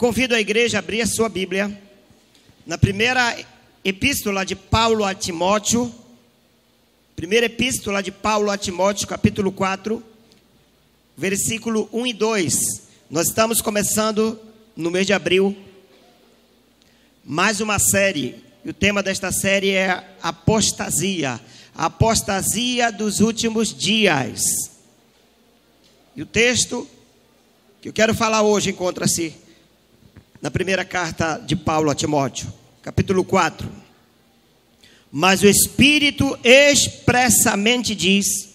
convido a igreja a abrir a sua Bíblia na primeira epístola de Paulo a Timóteo. Primeira epístola de Paulo a Timóteo, capítulo 4, versículo 1 e 2. Nós estamos começando no mês de abril mais uma série. E o tema desta série é apostasia. A apostasia dos últimos dias. E o texto que eu quero falar hoje encontra-se na primeira carta de Paulo a Timóteo, capítulo 4. Mas o Espírito expressamente diz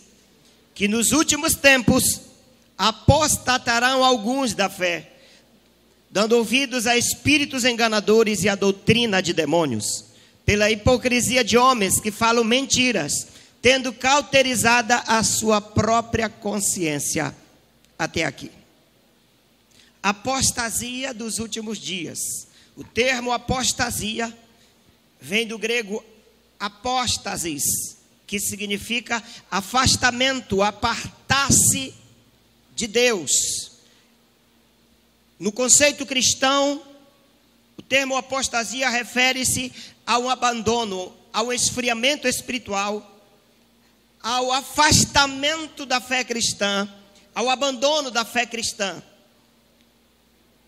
que nos últimos tempos apostatarão alguns da fé, dando ouvidos a espíritos enganadores e a doutrina de demônios, pela hipocrisia de homens que falam mentiras, tendo cauterizada a sua própria consciência. Até aqui. Apostasia dos últimos dias. O termo apostasia vem do grego apóstasis, que significa afastamento, apartar-se de Deus. No conceito cristão, o termo apostasia refere-se ao abandono, ao esfriamento espiritual, ao afastamento da fé cristã, ao abandono da fé cristã.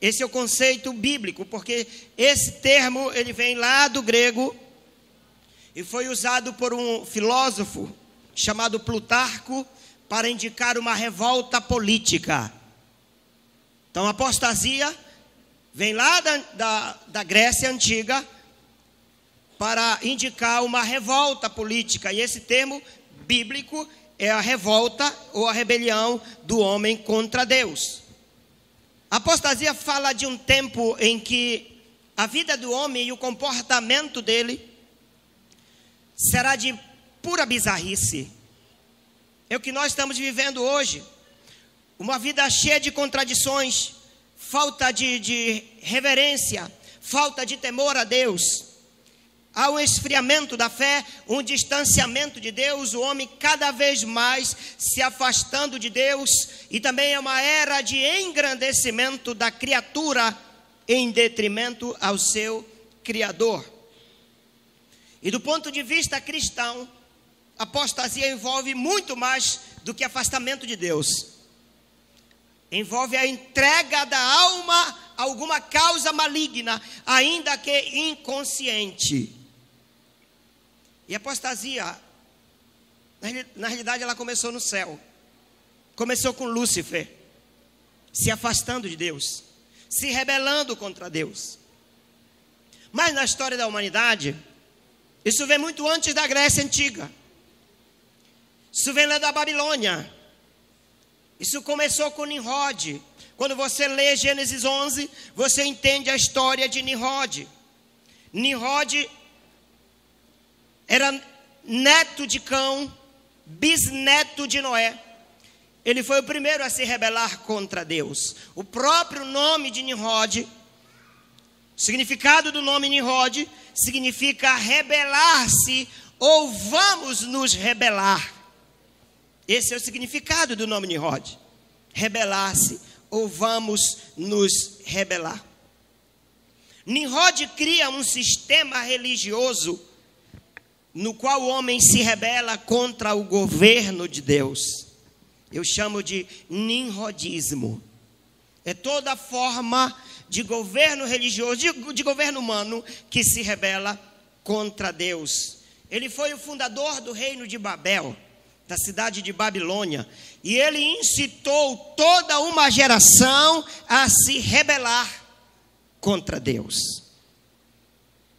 Esse é o conceito bíblico, porque esse termo ele vem lá do grego e foi usado por um filósofo chamado Plutarco para indicar uma revolta política. Então, apostasia vem lá da Grécia Antiga para indicar uma revolta política. E esse termo bíblico é a revolta ou a rebelião do homem contra Deus. A apostasia fala de um tempo em que a vida do homem e o comportamento dele será de pura bizarrice. É o que nós estamos vivendo hoje. Uma vida cheia de contradições, falta de reverência, falta de temor a Deus. Há um esfriamento da fé, um distanciamento de Deus, o homem cada vez mais se afastando de Deus, e também é uma era de engrandecimento da criatura em detrimento ao seu Criador. E do ponto de vista cristão, a apostasia envolve muito mais do que afastamento de Deus. Envolve a entrega da alma a alguma causa maligna, ainda que inconsciente. E a apostasia, na realidade, ela começou no céu. Começou com Lúcifer, se afastando de Deus, se rebelando contra Deus. Mas na história da humanidade, isso vem muito antes da Grécia Antiga. Isso vem lá da Babilônia. Isso começou com Nimrod. Quando você lê Gênesis 11, você entende a história de Nimrod. Nimrod era neto de Cão, bisneto de Noé. Ele foi o primeiro a se rebelar contra Deus. O próprio nome de Nimrod, o significado do nome Nimrod, significa rebelar-se ou vamos nos rebelar. Esse é o significado do nome Nimrod. Rebelar-se ou vamos nos rebelar. Nimrod cria um sistema religioso no qual o homem se rebela contra o governo de Deus. Eu chamo de nimrodismo. É toda forma de governo religioso, de governo humano, que se rebela contra Deus. Ele foi o fundador do reino de Babel, da cidade de Babilônia, e ele incitou toda uma geração a se rebelar contra Deus.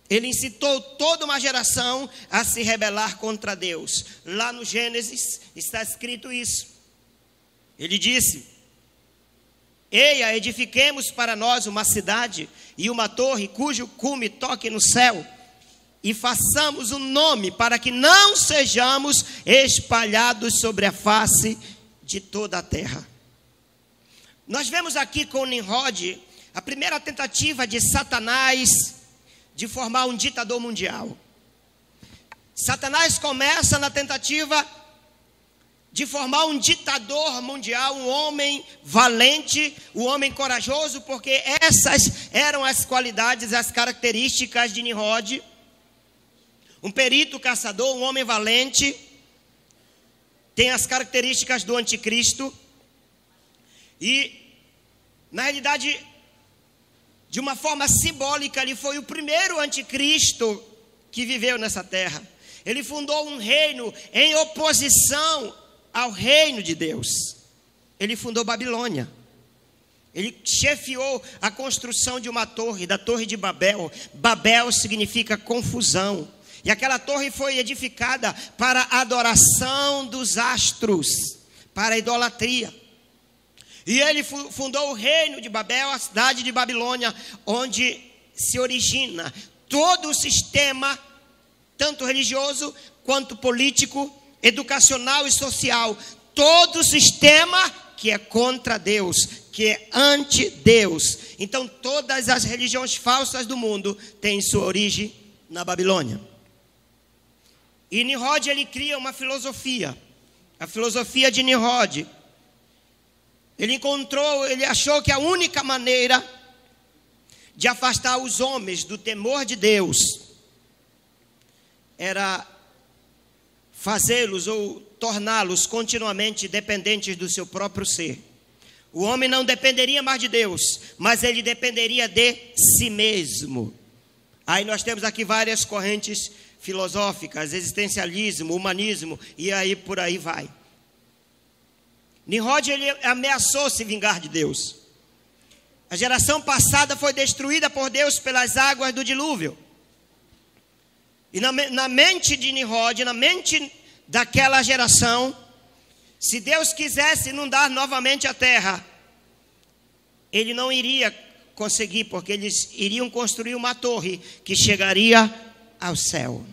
Ele incitou toda uma geração a se rebelar contra Deus. Lá no Gênesis está escrito isso. Ele disse: eia, edifiquemos para nós uma cidade e uma torre cujo cume toque no céu, e façamos um nome para que não sejamos espalhados sobre a face de toda a terra. Nós vemos aqui com Nimrod a primeira tentativa de Satanás de formar um ditador mundial. Satanás começa na tentativa de formar um ditador mundial, um homem valente, um homem corajoso, porque essas eram as qualidades, as características de Nimrod. Um perito caçador, um homem valente, tem as características do anticristo. E, na realidade, de uma forma simbólica, ele foi o primeiro anticristo que viveu nessa terra. Ele fundou um reino em oposição ao reino de Deus. Ele fundou Babilônia. Ele chefiou a construção de uma torre, da Torre de Babel. Babel significa confusão. E aquela torre foi edificada para a adoração dos astros, para a idolatria. E ele fundou o reino de Babel, a cidade de Babilônia, onde se origina todo o sistema, tanto religioso quanto político, educacional e social, todo o sistema que é contra Deus, que é anti-Deus. Então todas as religiões falsas do mundo têm sua origem na Babilônia. E Nimrod, ele cria uma filosofia, a filosofia de Nimrod. Ele achou que a única maneira de afastar os homens do temor de Deus era fazê-los ou torná-los continuamente dependentes do seu próprio ser. O homem não dependeria mais de Deus, mas ele dependeria de si mesmo. Aí nós temos aqui várias correntes filosóficas, existencialismo, humanismo, e aí por aí vai. Nimrod, ele ameaçou se vingar de Deus. A geração passada foi destruída por Deus pelas águas do dilúvio. E na mente de Nimrod, na mente daquela geração, se Deus quisesse inundar novamente a terra, ele não iria conseguir, porque eles iriam construir uma torre que chegaria ao céu.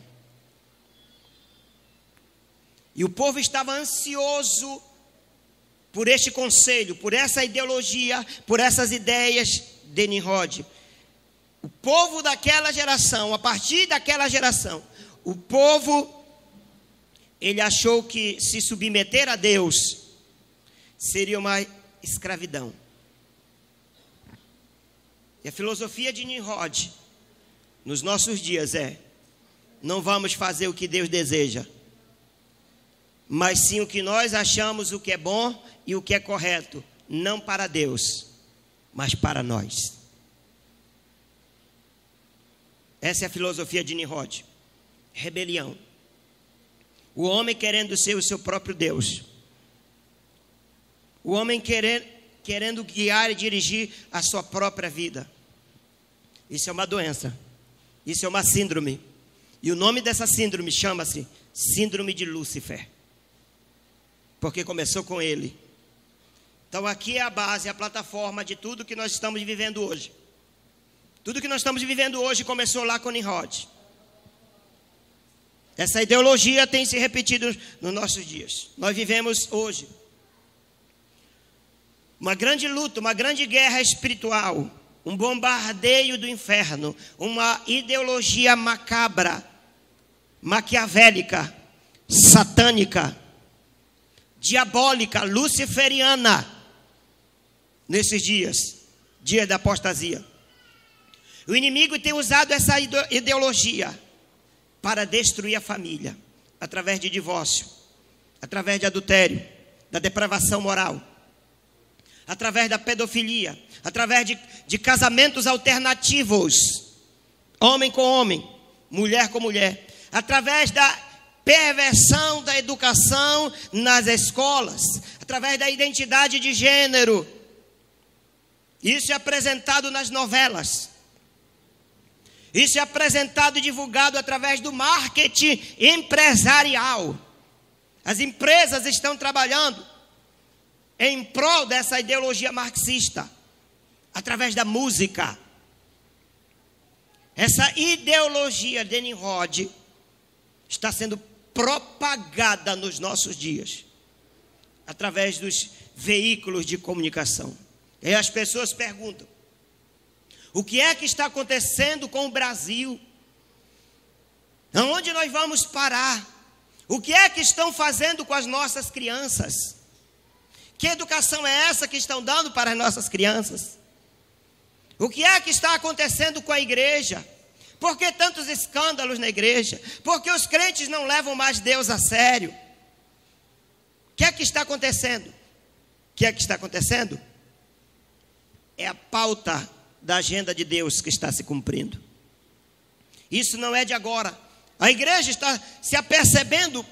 E o povo estava ansioso por este conselho, por essa ideologia, por essas ideias de Nimrod. O povo daquela geração, a partir daquela geração, o povo, ele achou que se submeter a Deus seria uma escravidão. E a filosofia de Nimrod, nos nossos dias não vamos fazer o que Deus deseja, mas sim o que nós achamos o que é bom e o que é correto, não para Deus, mas para nós. Essa é a filosofia de Nimrod. Rebelião. O homem querendo ser o seu próprio Deus. O homem querendo guiar e dirigir a sua própria vida. Isso é uma doença. Isso é uma síndrome. E o nome dessa síndrome chama-se Síndrome de Lúcifer. Porque começou com ele. Então aqui é a base, a plataforma de tudo que nós estamos vivendo hoje. Tudo que nós estamos vivendo hoje começou lá com Nimrod. Essa ideologia tem se repetido nos nossos dias. Nós vivemos hoje uma grande luta, uma grande guerra espiritual, um bombardeio do inferno, uma ideologia macabra, maquiavélica, satânica, diabólica, luciferiana, nesses dias, dia da apostasia. O inimigo tem usado essa ideologia para destruir a família, através de divórcio, através de adultério, da depravação moral, através da pedofilia, através de casamentos alternativos, homem com homem, mulher com mulher, através da perversão da educação nas escolas, através da identidade de gênero. Isso é apresentado nas novelas. Isso é apresentado e divulgado através do marketing empresarial. As empresas estão trabalhando em prol dessa ideologia marxista, através da música. Essa ideologia de Nimrod está sendo propagada nos nossos dias, através dos veículos de comunicação. E as pessoas perguntam: o que é que está acontecendo com o Brasil? Aonde nós vamos parar? O que é que estão fazendo com as nossas crianças? Que educação é essa que estão dando para as nossas crianças? O que é que está acontecendo com a igreja? Por que tantos escândalos na igreja? Por que os crentes não levam mais Deus a sério? O que é que está acontecendo? O que é que está acontecendo? É a pauta da agenda de Deus que está se cumprindo. Isso não é de agora. A igreja está se apercebendo,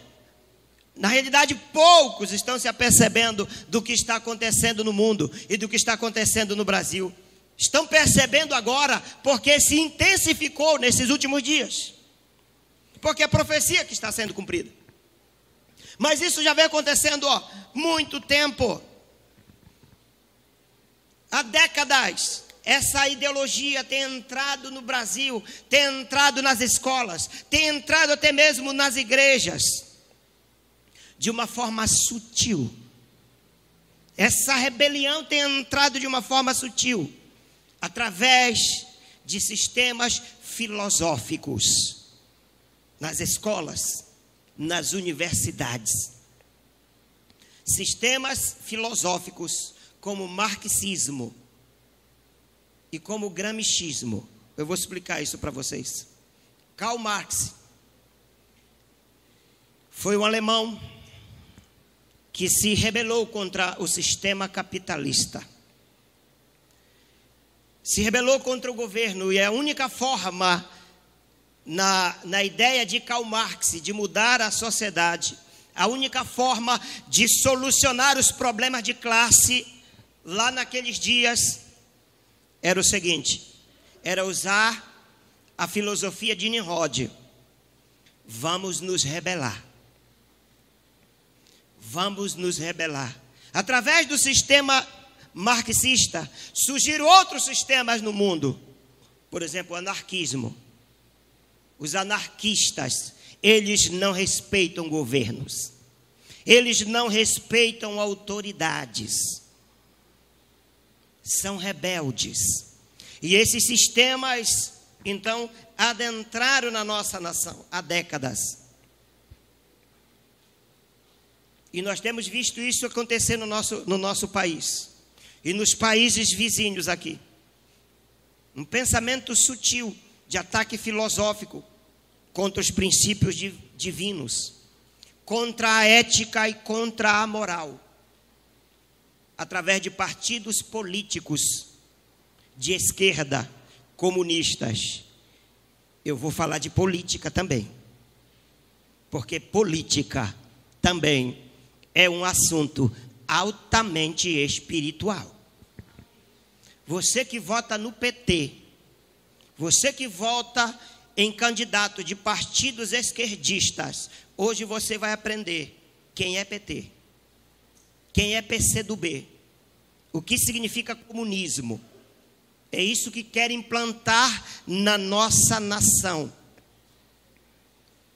na realidade poucos estão se apercebendo do que está acontecendo no mundo e do que está acontecendo no Brasil. Estão percebendo agora porque se intensificou nesses últimos dias. Porque é a profecia que está sendo cumprida. Mas isso já vem acontecendo há muito tempo. Há décadas. Essa ideologia tem entrado no Brasil, tem entrado nas escolas, tem entrado até mesmo nas igrejas, de uma forma sutil. Essa rebelião tem entrado de uma forma sutil, através de sistemas filosóficos, nas escolas, nas universidades. Sistemas filosóficos como o marxismo e como o gramscismo. Eu vou explicar isso para vocês. Karl Marx foi um alemão que se rebelou contra o sistema capitalista. Se rebelou contra o governo, e a única forma, na ideia de Karl Marx, de mudar a sociedade, a única forma de solucionar os problemas de classe, lá naqueles dias, era o seguinte: era usar a filosofia de Nimrod. Vamos nos rebelar. Vamos nos rebelar. Através do sistema marxista, surgiram outros sistemas no mundo. Por exemplo, o anarquismo. Os anarquistas, eles não respeitam governos. Eles não respeitam autoridades. São rebeldes. E esses sistemas, então, adentraram na nossa nação há décadas. E nós temos visto isso acontecer no nosso país. E nos países vizinhos aqui. Um pensamento sutil de ataque filosófico contra os princípios divinos, contra a ética e contra a moral, através de partidos políticos de esquerda, comunistas. Eu vou falar de política também, porque política também é um assunto altamente espiritual. Você que vota no PT, você que vota em candidato de partidos esquerdistas, hoje você vai aprender quem é PT, quem é PCdoB, o que significa comunismo. É isso que quer implantar na nossa nação.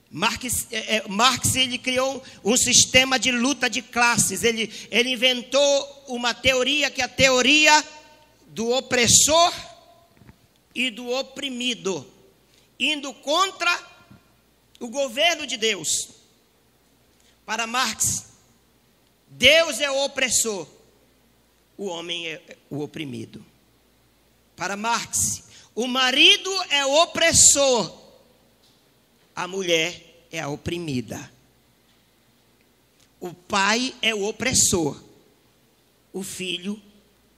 Marx ele criou um sistema de luta de classes. Ele inventou uma teoria que é a teoria do opressor e do oprimido, indo contra o governo de Deus. Para Marx, Deus é o opressor, o homem é o oprimido. Para Marx, o marido é o opressor, a mulher é a oprimida. O pai é o opressor, o filho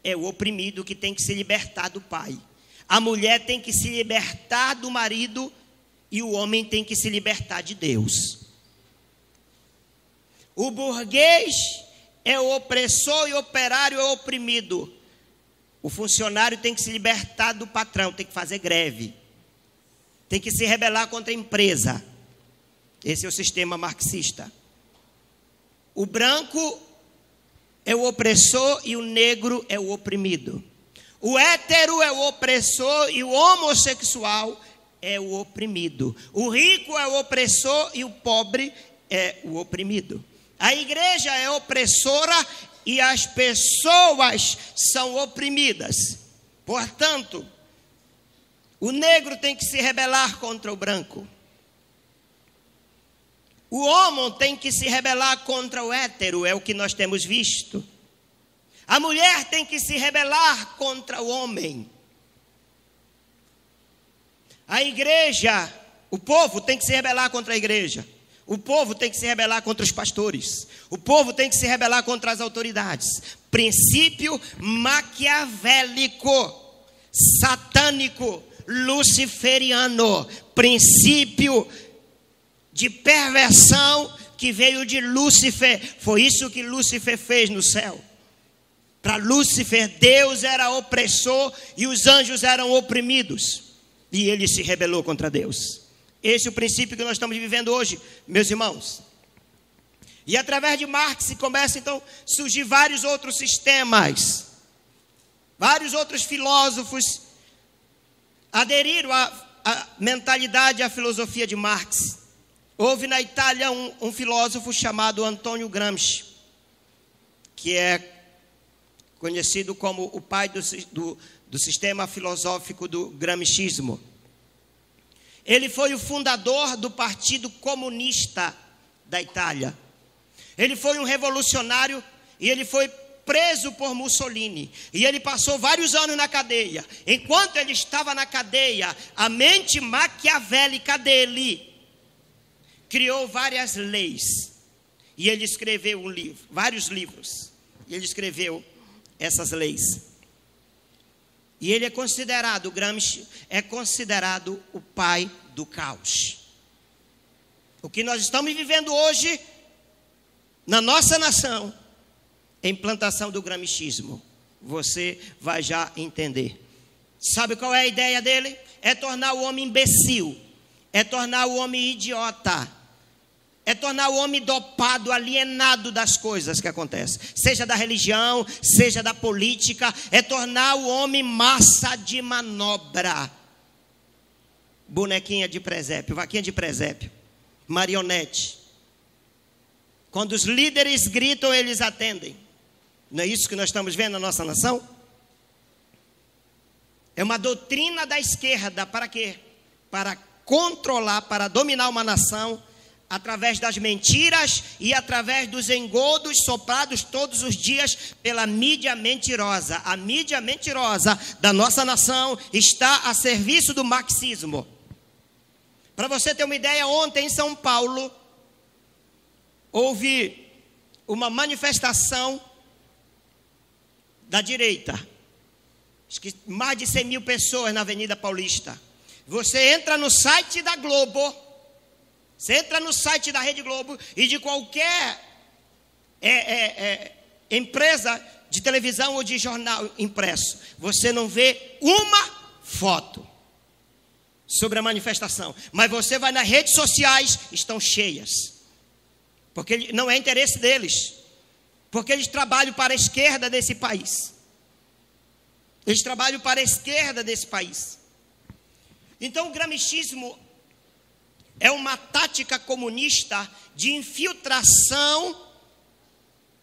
é o oprimido que tem que se libertar do pai. A mulher tem que se libertar do marido e o homem tem que se libertar de Deus. O burguês é o opressor e o operário é o oprimido. O funcionário tem que se libertar do patrão, tem que fazer greve. Tem que se rebelar contra a empresa. Esse é o sistema marxista. O branco é o opressor e o negro é o oprimido. O hétero é o opressor e o homossexual é o oprimido. O rico é o opressor e o pobre é o oprimido. A igreja é opressora e as pessoas são oprimidas. Portanto, o negro tem que se rebelar contra o branco. O homem tem que se rebelar contra o hétero, é o que nós temos visto. A mulher tem que se rebelar contra o homem. A igreja, o povo tem que se rebelar contra a igreja. O povo tem que se rebelar contra os pastores. O povo tem que se rebelar contra as autoridades. Princípio maquiavélico, satânico, luciferiano. Princípio de perversão que veio de Lúcifer. Foi isso que Lúcifer fez no céu. Para Lúcifer, Deus era opressor e os anjos eram oprimidos. E ele se rebelou contra Deus. Esse é o princípio que nós estamos vivendo hoje, meus irmãos. E através de Marx começam então a surgir vários outros sistemas. Vários outros filósofos aderiram à mentalidade, à filosofia de Marx. Houve na Itália um filósofo chamado Antônio Gramsci, que é conhecido como o pai do sistema filosófico do gramscismo. Ele foi o fundador do Partido Comunista da Itália. Ele foi um revolucionário e ele foi preso por Mussolini. E ele passou vários anos na cadeia. Enquanto ele estava na cadeia, a mente maquiavélica dele criou várias leis. E ele escreveu vários livros. E ele escreveu essas leis. E ele é considerado, Gramsci é considerado o pai do caos. O que nós estamos vivendo hoje na nossa nação é a implantação do gramscismo. Você vai já entender. Sabe qual é a ideia dele? É tornar o homem imbecil, é tornar o homem idiota, é tornar o homem dopado, alienado das coisas que acontecem. Seja da religião, seja da política. É tornar o homem massa de manobra. Bonequinha de presépio, vaquinha de presépio, marionete. Quando os líderes gritam, eles atendem. Não é isso que nós estamos vendo na nossa nação? É uma doutrina da esquerda. Para quê? Para controlar, para dominar uma nação através das mentiras e através dos engodos soprados todos os dias pela mídia mentirosa. A mídia mentirosa da nossa nação está a serviço do marxismo. Para você ter uma ideia, ontem em São Paulo houve uma manifestação da direita. Acho que mais de 100 mil pessoas na Avenida Paulista. Você entra no site da Globo, você entra no site da Rede Globo e de qualquer empresa de televisão ou de jornal impresso, você não vê uma foto sobre a manifestação. Mas você vai nas redes sociais, estão cheias. Porque não é interesse deles. Porque eles trabalham para a esquerda desse país. Eles trabalham para a esquerda desse país. Então o gramscismo é uma tática comunista de infiltração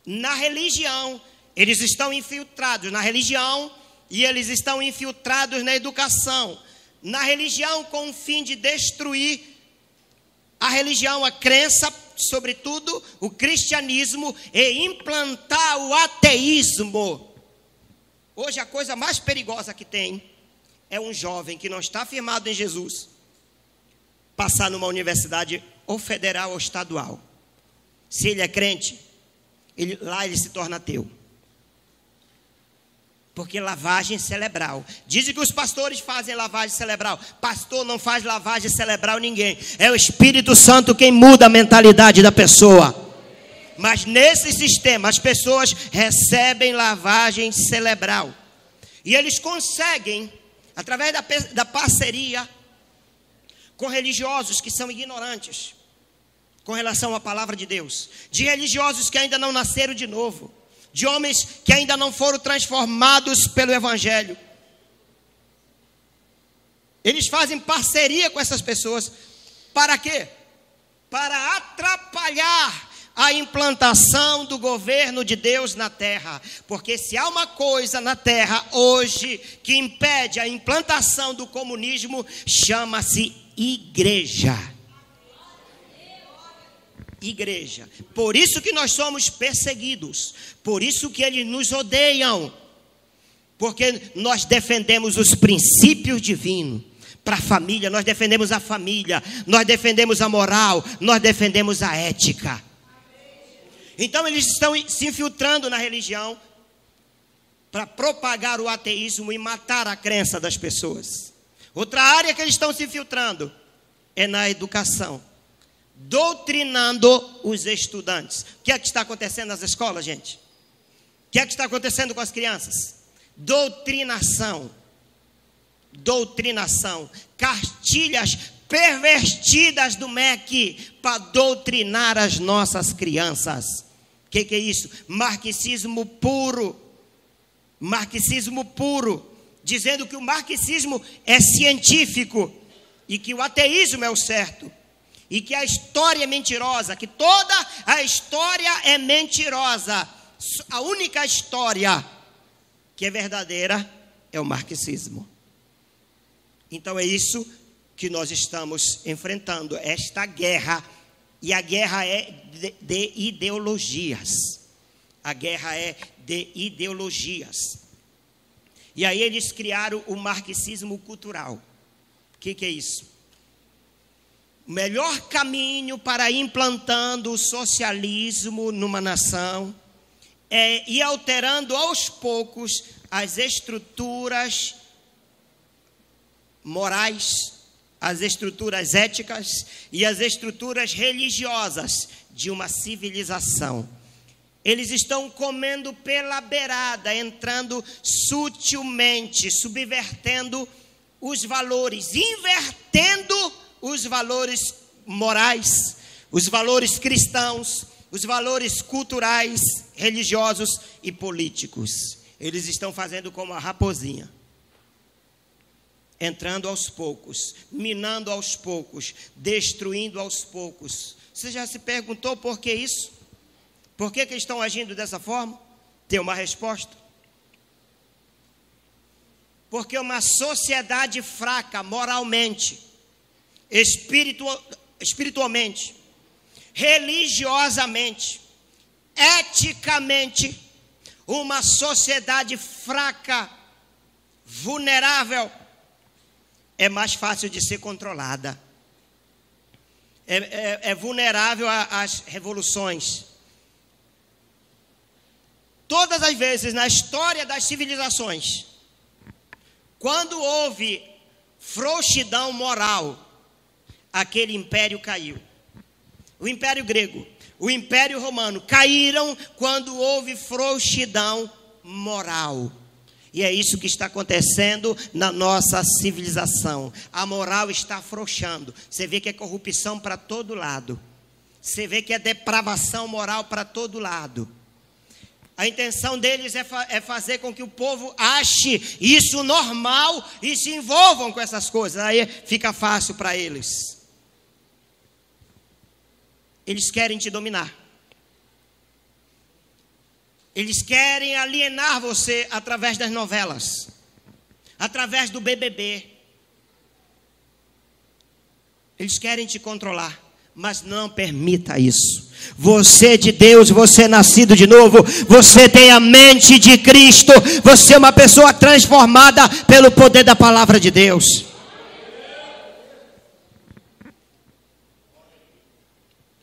na religião. Eles estão infiltrados na religião e eles estão infiltrados na educação. Na religião com o fim de destruir a religião, a crença, sobretudo o cristianismo, e implantar o ateísmo. Hoje a coisa mais perigosa que tem é um jovem que não está firmado em Jesus passar numa universidade ou federal ou estadual. Se ele é crente, lá ele se torna ateu. Porque lavagem cerebral. Dizem que os pastores fazem lavagem cerebral. Pastor não faz lavagem cerebral ninguém. É o Espírito Santo quem muda a mentalidade da pessoa. Mas nesse sistema as pessoas recebem lavagem cerebral. E eles conseguem, através da parceria com religiosos que são ignorantes com relação à palavra de Deus, de religiosos que ainda não nasceram de novo, de homens que ainda não foram transformados pelo Evangelho. Eles fazem parceria com essas pessoas. Para quê? Para atrapalhar a implantação do governo de Deus na terra. Porque se há uma coisa na terra hoje que impede a implantação do comunismo, chama-se igreja. igreja. Por isso que nós somos perseguidos. Por isso que eles nos odeiam. Porque nós defendemos os princípios divinos. Para a família, nós defendemos a família. Nós defendemos a moral. Nós defendemos a ética. Então eles estão se infiltrando na religião para propagar o ateísmo e matar a crença das pessoas. Outra área que eles estão se infiltrando é na educação, doutrinando os estudantes. O que é que está acontecendo nas escolas, gente? O que é que está acontecendo com as crianças? Doutrinação, cartilhas pervertidas do MEC para doutrinar as nossas crianças. O que é isso? Marxismo puro, dizendo que o marxismo é científico e que o ateísmo é o certo, e que a história é mentirosa, que toda a história é mentirosa. A única história que é verdadeira é o marxismo. Então é isso que nós estamos enfrentando, esta guerra. E a guerra é de ideologias. A guerra é de ideologias. E aí eles criaram o marxismo cultural. O que é isso? O melhor caminho para ir implantando o socialismo numa nação é ir alterando aos poucos as estruturas morais, as estruturas éticas e as estruturas religiosas de uma civilização. Eles estão comendo pela beirada, entrando sutilmente, subvertendo os valores, invertendo os valores morais, os valores cristãos, os valores culturais, religiosos e políticos. Eles estão fazendo como a raposinha, entrando aos poucos, minando aos poucos, destruindo aos poucos. Você já se perguntou por que isso? Por que eles estão agindo dessa forma? Tem uma resposta. Porque uma sociedade fraca moralmente, espiritualmente, religiosamente, eticamente, uma sociedade fraca, vulnerável, é mais fácil de ser controlada. É vulnerável às revoluções. Todas as vezes na história das civilizações, quando houve frouxidão moral, aquele império caiu. O Império Grego, o Império Romano caíram quando houve frouxidão moral. E é isso que está acontecendo na nossa civilização. A moral está afrouxando. Você vê que é corrupção para todo lado. Você vê que é depravação moral para todo lado. A intenção deles é fazer com que o povo ache isso normal e se envolvam com essas coisas. Aí fica fácil para eles. Eles querem te dominar. Eles querem alienar você através das novelas, através do BBB. Eles querem te controlar, mas não permita isso. Você é de Deus, você é nascido de novo, você tem a mente de Cristo, você é uma pessoa transformada pelo poder da palavra de Deus.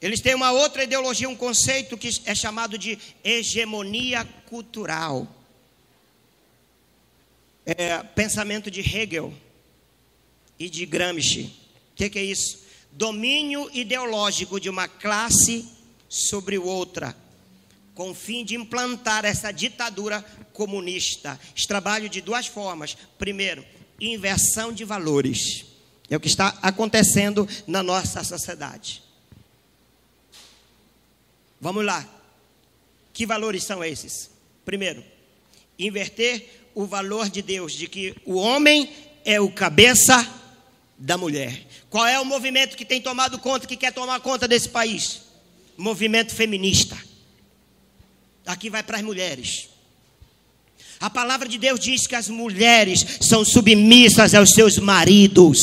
Eles têm uma outra ideologia, um conceito que é chamado de hegemonia cultural. Pensamento de Hegel e de Gramsci. O que é isso? Domínio ideológico de uma classe sobre outra, com o fim de implantar essa ditadura comunista. Eles trabalham de duas formas. Primeiro, inversão de valores. É o que está acontecendo na nossa sociedade. Vamos lá. Que valores são esses? Primeiro, inverter o valor de Deus, de que o homem é o cabeça da mulher. Qual é o movimento que tem tomado conta, que quer tomar conta desse país? Movimento feminista. Aqui vai para as mulheres. A palavra de Deus diz que as mulheres são submissas aos seus maridos.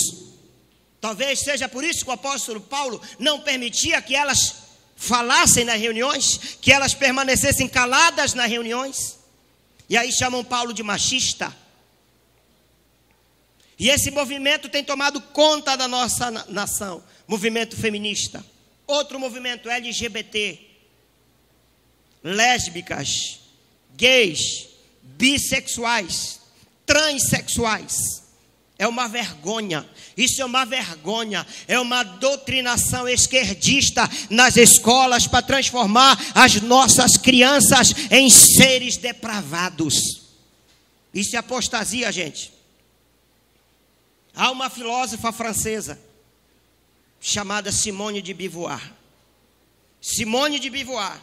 Talvez seja por isso que o apóstolo Paulo não permitia que elas falassem nas reuniões, que elas permanecessem caladas nas reuniões. E aí chamam Paulo de machista. E esse movimento tem tomado conta da nossa nação, movimento feminista. Outro movimento LGBT, lésbicas, gays, bissexuais, transexuais. É uma vergonha, isso é uma vergonha, é uma doutrinação esquerdista nas escolas para transformar as nossas crianças em seres depravados. Isso é apostasia, gente. Há uma filósofa francesa chamada Simone de Beauvoir. Simone de Beauvoir.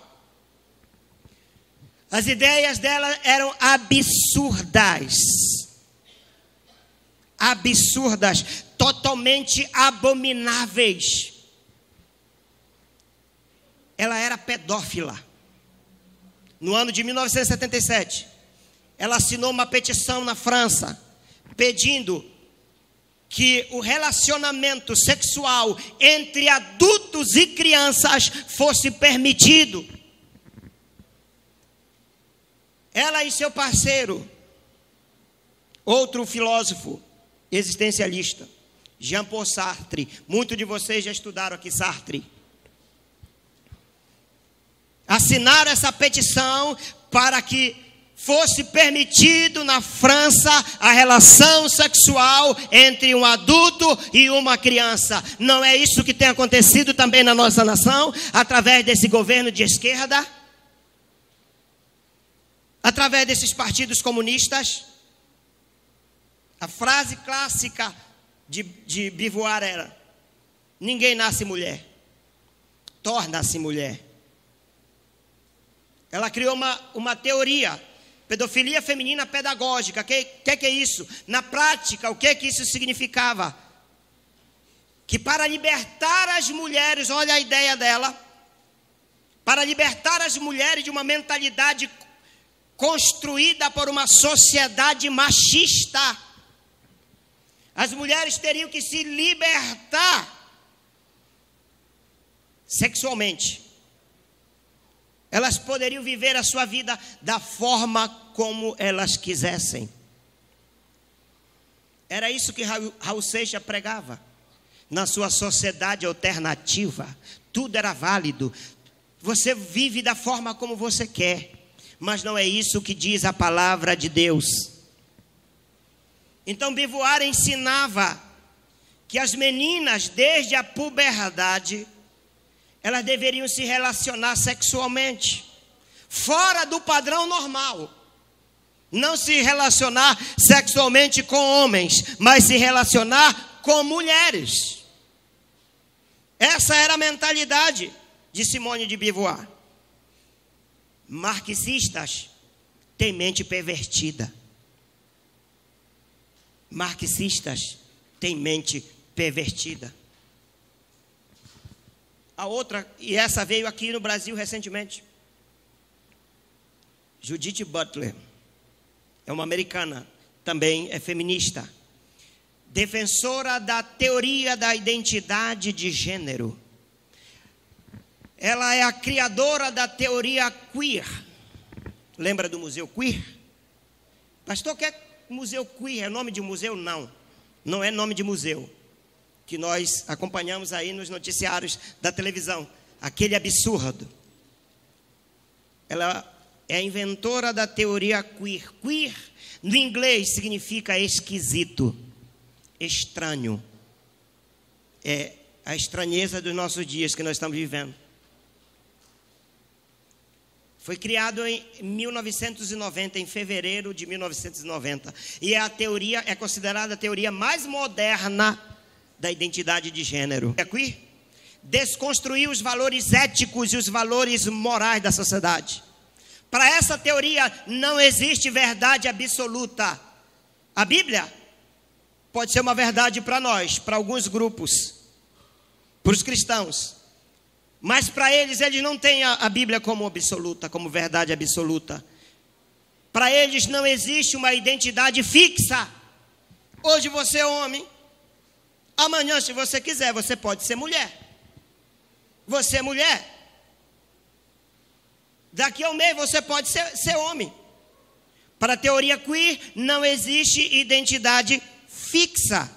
As ideias dela eram absurdas. Absurdas, totalmente abomináveis. Ela era pedófila. No ano de 1977, ela assinou uma petição na França, pedindo que o relacionamento sexual entre adultos e crianças fosse permitido. Ela e seu parceiro, outro filósofo existencialista, Jean-Paul Sartre. Muitos de vocês já estudaram aqui Sartre. Assinaram essa petição para que fosse permitido na França a relação sexual entre um adulto e uma criança. Não é isso que tem acontecido também na nossa nação, através desse governo de esquerda? Através desses partidos comunistas? A frase clássica de Beauvoir era: ninguém nasce mulher, torna-se mulher. Ela criou uma teoria, pedofilia feminina pedagógica. O que é isso? Na prática, o que isso significava? Que para libertar as mulheres, olha a ideia dela, para libertar as mulheres de uma mentalidade construída por uma sociedade machista, as mulheres teriam que se libertar sexualmente. Elas poderiam viver a sua vida da forma como elas quisessem. Era isso que Raul Seixas pregava. Na sua sociedade alternativa, tudo era válido. Você vive da forma como você quer. Mas não é isso que diz a palavra de Deus. Então Beauvoir ensinava que as meninas, desde a puberdade, elas deveriam se relacionar sexualmente, fora do padrão normal. Não se relacionar sexualmente com homens, mas se relacionar com mulheres. Essa era a mentalidade de Simone de Beauvoir. Marxistas têm mente pervertida. Marxistas têm mente pervertida. A outra, e essa veio aqui no Brasil recentemente, Judith Butler, é uma americana, também é feminista, defensora da teoria da identidade de gênero. Ela é a criadora da teoria queer. Lembra do Museu Queer? Pastor, que é Museu Queer? É nome de museu? Não, não é nome de museu, que nós acompanhamos aí nos noticiários da televisão, aquele absurdo. Ela é a inventora da teoria queer. Queer, no inglês, significa esquisito, estranho. É a estranheza dos nossos dias que nós estamos vivendo. Foi criado em 1990, em fevereiro de 1990. E é considerada a teoria mais moderna da identidade de gênero. Aqui, desconstruir os valores éticos e os valores morais da sociedade. Para essa teoria não existe verdade absoluta. A Bíblia pode ser uma verdade para nós, para alguns grupos, para os cristãos. Mas para eles não têm a Bíblia como absoluta, como verdade absoluta. Para eles não existe uma identidade fixa. Hoje você é homem. Amanhã, se você quiser, você pode ser mulher. Você é mulher. Daqui a um mês você pode ser homem. Para a teoria queer, não existe identidade fixa.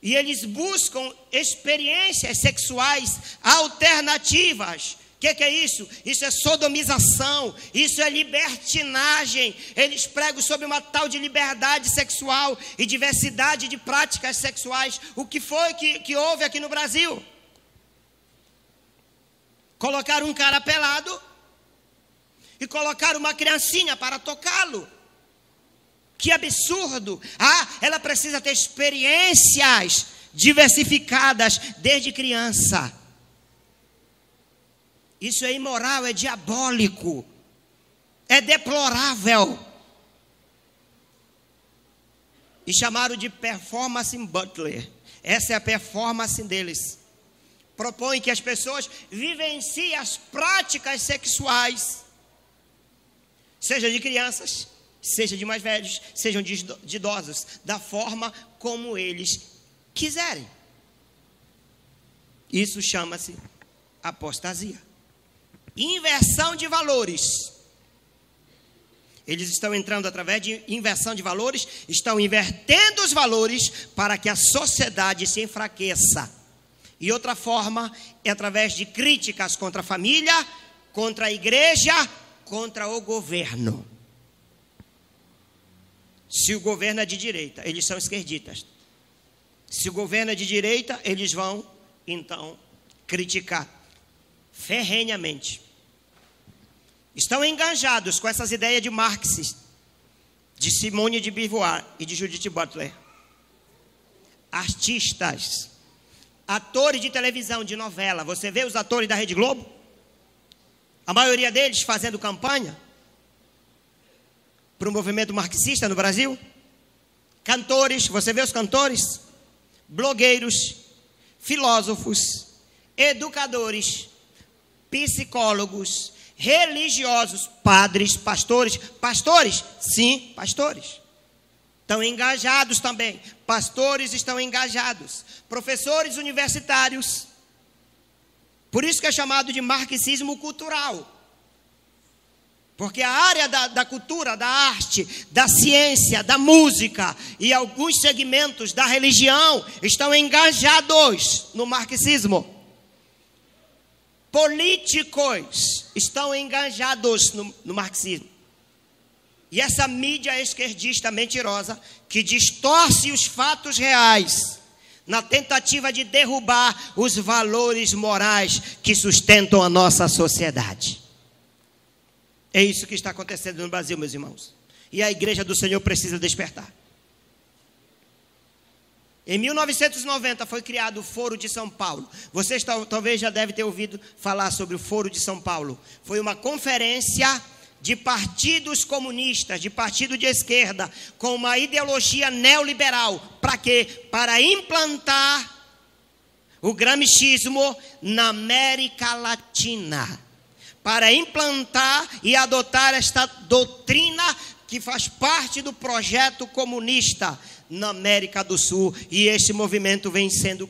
E eles buscam experiências sexuais alternativas. O que é isso? Isso é sodomização, isso é libertinagem. Eles pregam sobre uma tal de liberdade sexual e diversidade de práticas sexuais. O que foi que houve aqui no Brasil? Colocaram um cara pelado e colocaram uma criancinha para tocá-lo. Que absurdo! Ela precisa ter experiências diversificadas desde criança. Isso é imoral, é diabólico, é deplorável. E chamaram de performance Butler. Essa é a performance deles. Propõe que as pessoas vivenciem as práticas sexuais, seja de crianças, seja de mais velhos, sejam de idosos, da forma como eles quiserem. Isso chama-se apostasia. Inversão de valores. Eles estão entrando através de inversão de valores, estão invertendo os valores para que a sociedade se enfraqueça. E outra forma é através de críticas contra a família, contra a igreja, contra o governo. Se o governo é de direita, eles são esquerdistas. Se o governo é de direita, eles vão, então, criticar ferrenhamente. Estão engajados com essas ideias de Marx, de Simone de Beauvoir e de Judith Butler. Artistas, atores de televisão, de novela. Você vê os atores da Rede Globo? A maioria deles fazendo campanha para o movimento marxista no Brasil. Cantores, você vê os cantores? Blogueiros, filósofos, educadores, psicólogos, religiosos, padres, pastores. Pastores? Sim, pastores. Estão engajados também. Pastores estão engajados. Professores universitários. Por isso que é chamado de marxismo cultural. Porque a área da cultura, da arte, da ciência, da música e alguns segmentos da religião estão engajados no marxismo. Políticos estão engajados no marxismo. E essa mídia esquerdista mentirosa que distorce os fatos reais na tentativa de derrubar os valores morais que sustentam a nossa sociedade. É isso que está acontecendo no Brasil, meus irmãos. E a igreja do Senhor precisa despertar. Em 1990 foi criado o Foro de São Paulo. Vocês talvez já devem ter ouvido falar sobre o Foro de São Paulo. Foi uma conferência de partidos comunistas, de partido de esquerda, com uma ideologia neoliberal. Para quê? Para implantar o gramscismo na América Latina. Para implantar e adotar esta doutrina que faz parte do projeto comunista na América do Sul. E este movimento vem sendo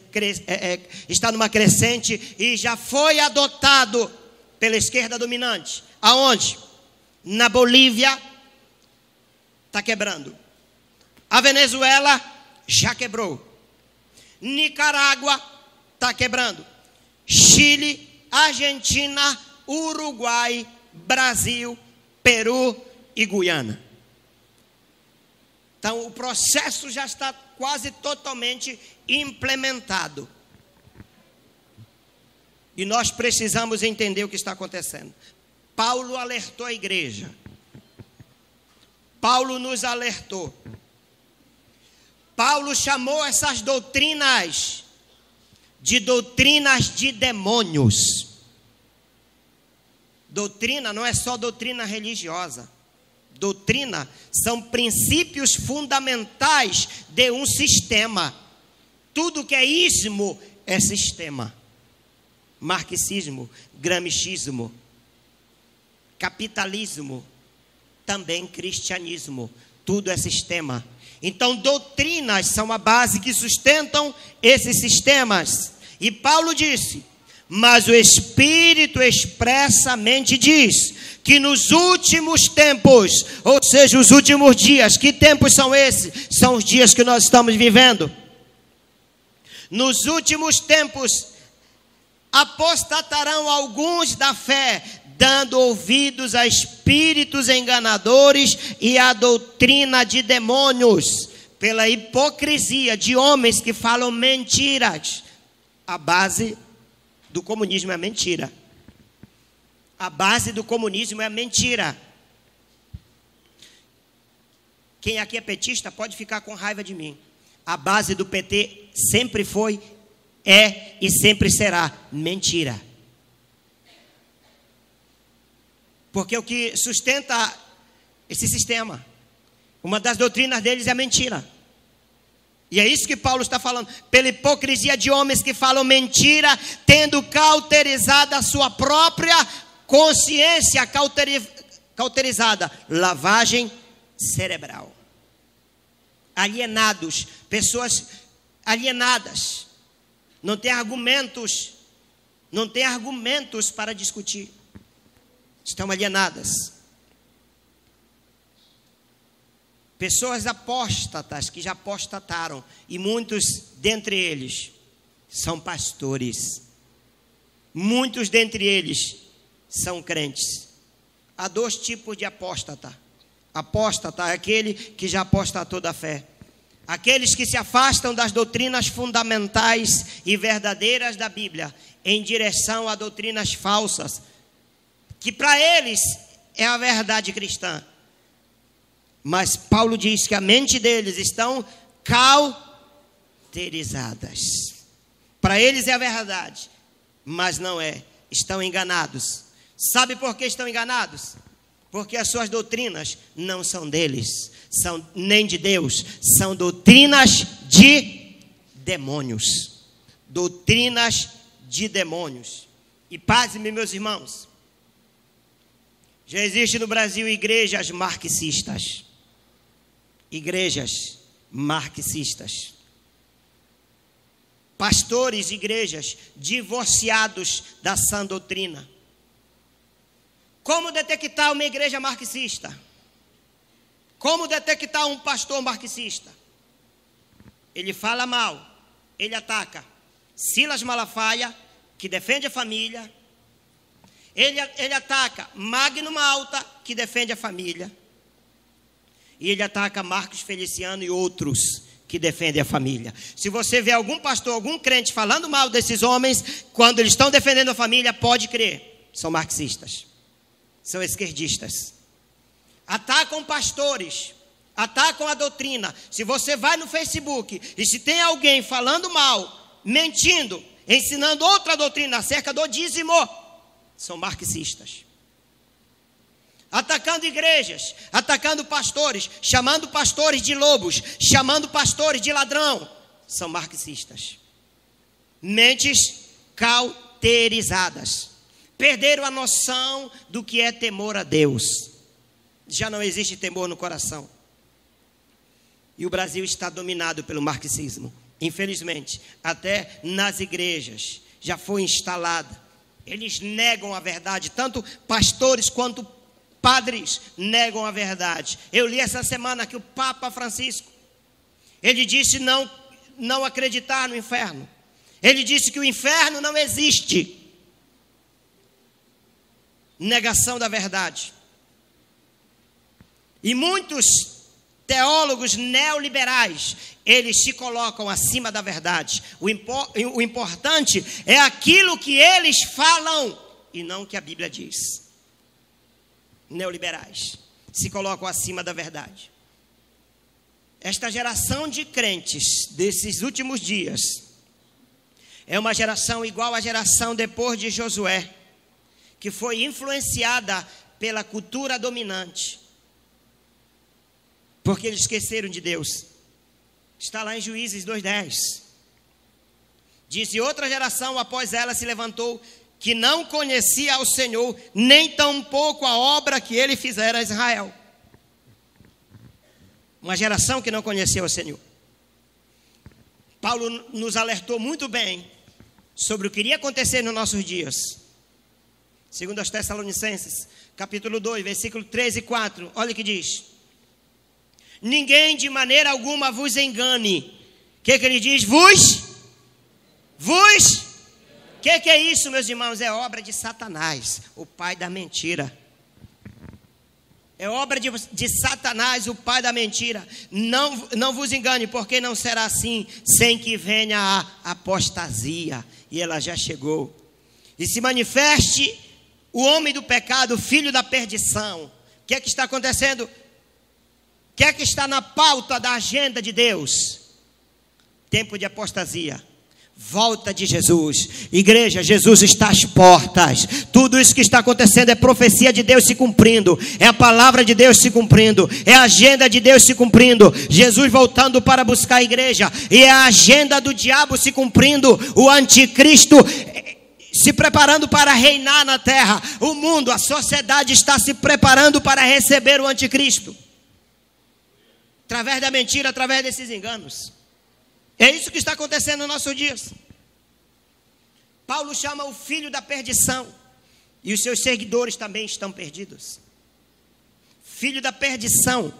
está numa crescente e já foi adotado pela esquerda dominante. Aonde? Na Bolívia está quebrando. A Venezuela já quebrou. Nicarágua está quebrando. Chile, Argentina, Uruguai, Brasil, Peru e Guiana. Então o processo já está quase totalmente implementado. E nós precisamos entender o que está acontecendo. Paulo alertou a igreja. Paulo nos alertou. Paulo chamou essas doutrinas de doutrinas de demônios. Doutrina não é só doutrina religiosa. Doutrina são princípios fundamentais de um sistema. Tudo que é ismo é sistema. Marxismo, gramscismo, capitalismo, também cristianismo. Tudo é sistema. Então, doutrinas são a base que sustentam esses sistemas. E Paulo disse: Mas o Espírito expressamente diz que nos últimos tempos, ou seja, os últimos dias, que tempos são esses? São os dias que nós estamos vivendo. Nos últimos tempos, apostatarão alguns da fé, dando ouvidos a espíritos enganadores e a doutrina de demônios, pela hipocrisia de homens que falam mentiras. A base do comunismo é mentira. A base do comunismo é mentira. Quem aqui é petista pode ficar com raiva de mim. A base do PT sempre foi, é e sempre será mentira. Porque o que sustenta esse sistema, uma das doutrinas deles é a mentira. E é isso que Paulo está falando. Pela hipocrisia de homens que falam mentira, tendo cauterizado a sua própria consciência, cauterizada, lavagem cerebral. Alienados, pessoas alienadas, não tem argumentos para discutir, estão alienadas. Pessoas apóstatas que já apostataram, e muitos dentre eles são pastores, muitos dentre eles são crentes. Há dois tipos de apóstata. Apóstata é aquele que já apostatou da fé. Aqueles que se afastam das doutrinas fundamentais e verdadeiras da Bíblia, em direção a doutrinas falsas, que para eles é a verdade cristã. Mas Paulo diz que a mente deles estão cauterizadas. Para eles é a verdade, mas não é. Estão enganados. Sabe por que estão enganados? Porque as suas doutrinas não são deles, nem de Deus, são doutrinas de demônios. Doutrinas de demônios. E pasme, meus irmãos, já existe no Brasil igrejas marxistas. Igrejas marxistas. Pastores de igrejas divorciados da sã doutrina. Como detectar uma igreja marxista? Como detectar um pastor marxista? Ele fala mal, ele ataca Silas Malafaia, que defende a família. Ele ataca Magno Malta, que defende a família. E ele ataca Marcos Feliciano e outros que defendem a família. Se você vê algum pastor, algum crente falando mal desses homens, quando eles estão defendendo a família, pode crer, são marxistas, são esquerdistas. Atacam pastores, atacam a doutrina. Se você vai no Facebook e se tem alguém falando mal, mentindo, ensinando outra doutrina acerca do dízimo, são marxistas. Atacando igrejas, atacando pastores, chamando pastores de lobos, chamando pastores de ladrão, são marxistas. Mentes cauterizadas, perderam a noção do que é temor a Deus. Já não existe temor no coração. E o Brasil está dominado pelo marxismo, infelizmente, até nas igrejas já foi instalada. Eles negam a verdade, tanto pastores quanto padres negam a verdade. Eu li essa semana que o Papa Francisco, ele disse não acreditar no inferno. Ele disse que o inferno não existe. Negação da verdade. E muitos teólogos neoliberais, eles se colocam acima da verdade. O importante é aquilo que eles falam e não o que a Bíblia diz. Neoliberais se colocam acima da verdade. Esta geração de crentes desses últimos dias é uma geração igual à geração depois de Josué, que foi influenciada pela cultura dominante, porque eles esqueceram de Deus. Está lá em Juízes 2:10. Diz: e outra geração após ela se levantou, que não conhecia ao Senhor, nem tampouco a obra que ele fizera a Israel. Uma geração que não conheceu o Senhor. Paulo nos alertou muito bem sobre o que iria acontecer nos nossos dias. Segundo aos Tessalonicenses, capítulo 2, versículo 3 e 4, olha o que diz: ninguém de maneira alguma vos engane. O que ele diz? O que é isso, meus irmãos? É obra de Satanás, o pai da mentira. É obra de Satanás, o pai da mentira. Não vos engane, porque não será assim, sem que venha a apostasia. E ela já chegou. E se manifeste o homem do pecado, o filho da perdição. O que é que está acontecendo? O que é que está na pauta da agenda de Deus? Tempo de apostasia. Volta de Jesus. Igreja, Jesus está às portas. Tudo isso que está acontecendo é profecia de Deus se cumprindo, é a palavra de Deus se cumprindo, é a agenda de Deus se cumprindo. Jesus voltando para buscar a igreja, e é a agenda do diabo se cumprindo. O anticristo se preparando para reinar na terra. O mundo, a sociedade está se preparando para receber o anticristo, através da mentira, através desses enganos. É isso que está acontecendo nos nossos dias. Paulo chama o filho da perdição, e os seus seguidores também estão perdidos. Filho da perdição,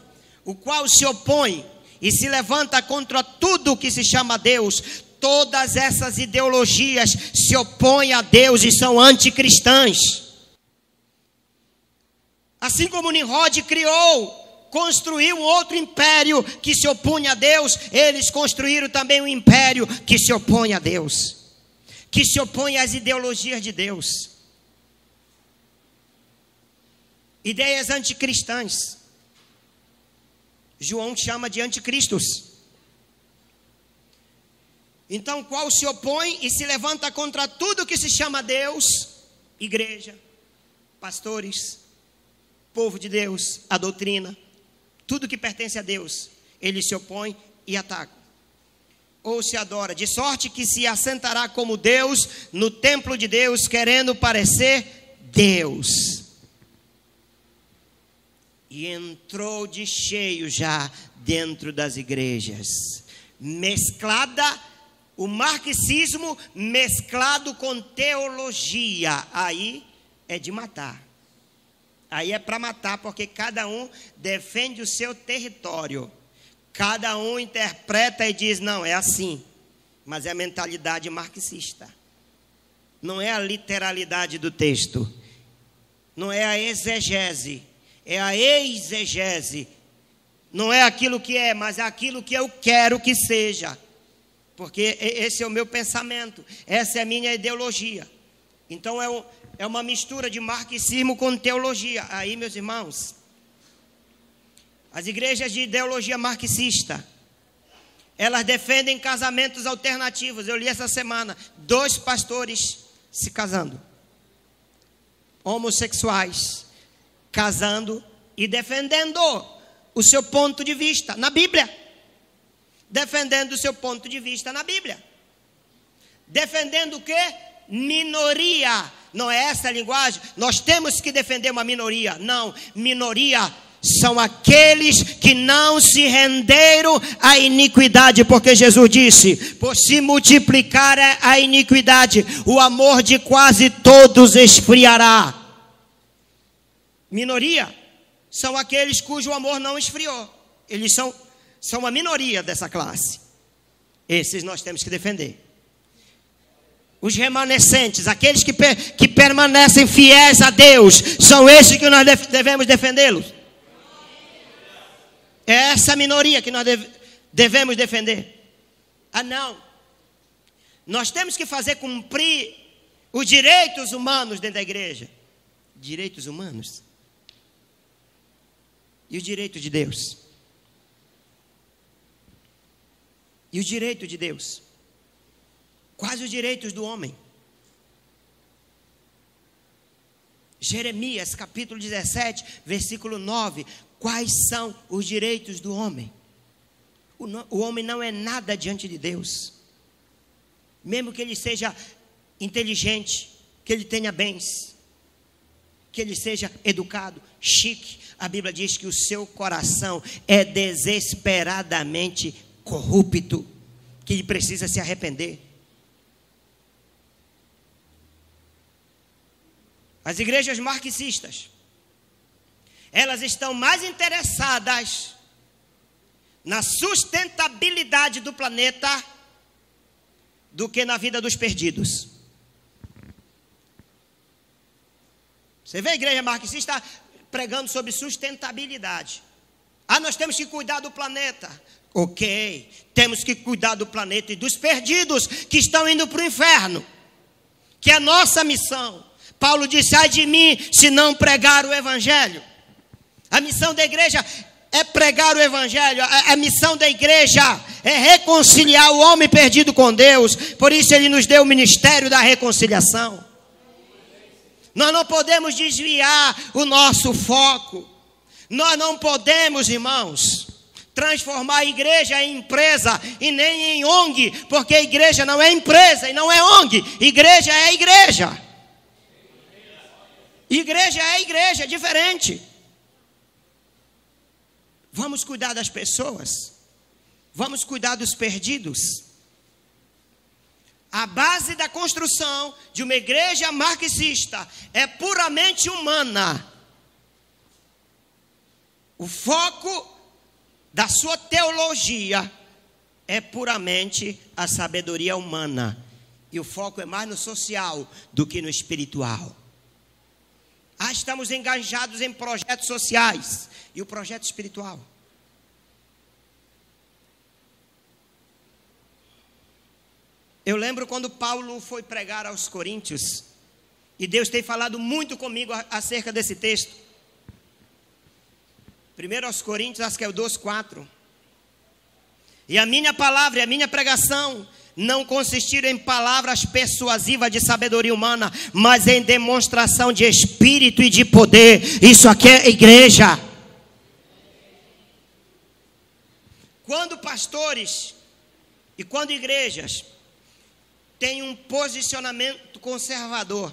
o qual se opõe e se levanta contra tudo que se chama Deus. Todas essas ideologias se opõem a Deus e são anticristãs. Assim como Nimrod construiu um outro império que se opunha a Deus, eles construíram também um império que se opõe a Deus, que se opõe às ideologias de Deus. Ideias anticristãs. João chama de anticristos. Então, qual se opõe e se levanta contra tudo que se chama Deus? Igreja, pastores, povo de Deus, a doutrina. Tudo que pertence a Deus, ele se opõe e ataca. Ou se adora, de sorte que se assentará como Deus no templo de Deus, querendo parecer Deus. E entrou de cheio já dentro das igrejas. Mesclada, o marxismo mesclado com teologia. Aí é de matar. Aí é para matar, porque cada um defende o seu território. Cada um interpreta e diz, não, é assim. Mas é a mentalidade marxista. Não é a literalidade do texto. Não é a exegese. É a exegese. Não é aquilo que é, mas é aquilo que eu quero que seja. Porque esse é o meu pensamento. Essa é a minha ideologia. Então é uma mistura de marxismo com teologia. Aí, meus irmãos, as igrejas de ideologia marxista, elas defendem casamentos alternativos. Eu li essa semana 2 pastores se casando, homossexuais, casando e defendendo o seu ponto de vista na Bíblia. Defendendo o seu ponto de vista na Bíblia. Defendendo o quê? Minoria. Não é essa a linguagem? Nós temos que defender uma minoria. Não, minoria são aqueles que não se renderam à iniquidade, porque Jesus disse, por se multiplicar a iniquidade, o amor de quase todos esfriará. Minoria são aqueles cujo amor não esfriou. Eles são a minoria dessa classe. Esses nós temos que defender. Os remanescentes, aqueles que permanecem fiéis a Deus, são esses que nós devemos defendê-los. É essa minoria que nós devemos defender. Ah, não. Nós temos que fazer cumprir os direitos humanos dentro da igreja. Direitos humanos? E os direitos de Deus? E os direitos de Deus? Quais os direitos do homem? Jeremias capítulo 17, versículo 9. Quais são os direitos do homem? O homem não é nada diante de Deus. Mesmo que ele seja inteligente, que ele tenha bens, que ele seja educado, chique, a Bíblia diz que o seu coração é desesperadamente corrupto, que ele precisa se arrepender. As igrejas marxistas, elas estão mais interessadas na sustentabilidade do planeta do que na vida dos perdidos. Você vê a igreja marxista pregando sobre sustentabilidade. Nós temos que cuidar do planeta. Ok, temos que cuidar do planeta e dos perdidos que estão indo para o inferno, que é a nossa missão. Paulo disse: ai de mim se não pregar o evangelho. A missão da igreja é pregar o evangelho. A missão da igreja é reconciliar o homem perdido com Deus. Por isso ele nos deu o ministério da reconciliação. Nós não podemos desviar o nosso foco. Nós não podemos, irmãos, transformar a igreja em empresa e nem em ONG, porque a igreja não é empresa e não é ONG. Igreja é igreja. Igreja é igreja, é diferente. Vamos cuidar das pessoas. Vamos cuidar dos perdidos. A base da construção de uma igreja marxista é puramente humana. O foco da sua teologia é puramente a sabedoria humana. E o foco é mais no social do que no espiritual. Estamos engajados em projetos sociais e o projeto espiritual. Eu lembro quando Paulo foi pregar aos Coríntios, e Deus tem falado muito comigo acerca desse texto. 1 aos Coríntios, acho que é o 2:4. E a minha palavra e a minha pregação não consistiram em palavras persuasivas de sabedoria humana, mas em demonstração de espírito e de poder. Isso aqui é igreja. Quando pastores e quando igrejas têm um posicionamento conservador,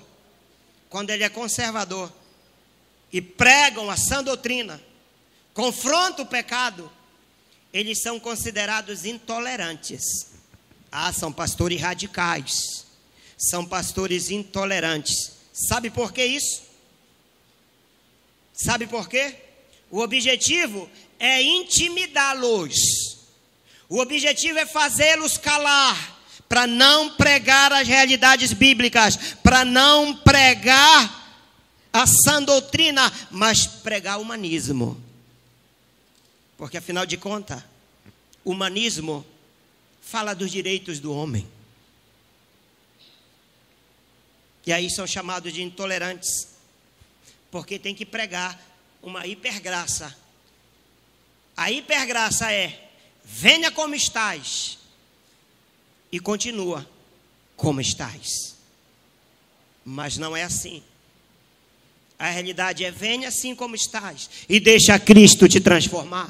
quando ele é conservador e pregam a sã doutrina, confrontam o pecado, eles são considerados intolerantes. São pastores radicais, são pastores intolerantes. Sabe por que isso? Sabe por quê? O objetivo é intimidá-los. O objetivo é fazê-los calar, para não pregar as realidades bíblicas, para não pregar a sã doutrina, mas pregar o humanismo. Porque afinal de contas, o humanismo fala dos direitos do homem. E aí são chamados de intolerantes, porque tem que pregar uma hipergraça. A hipergraça é: venha como estás, e continua como estás. Mas não é assim. A realidade é: venha assim como estás, e deixa Cristo te transformar.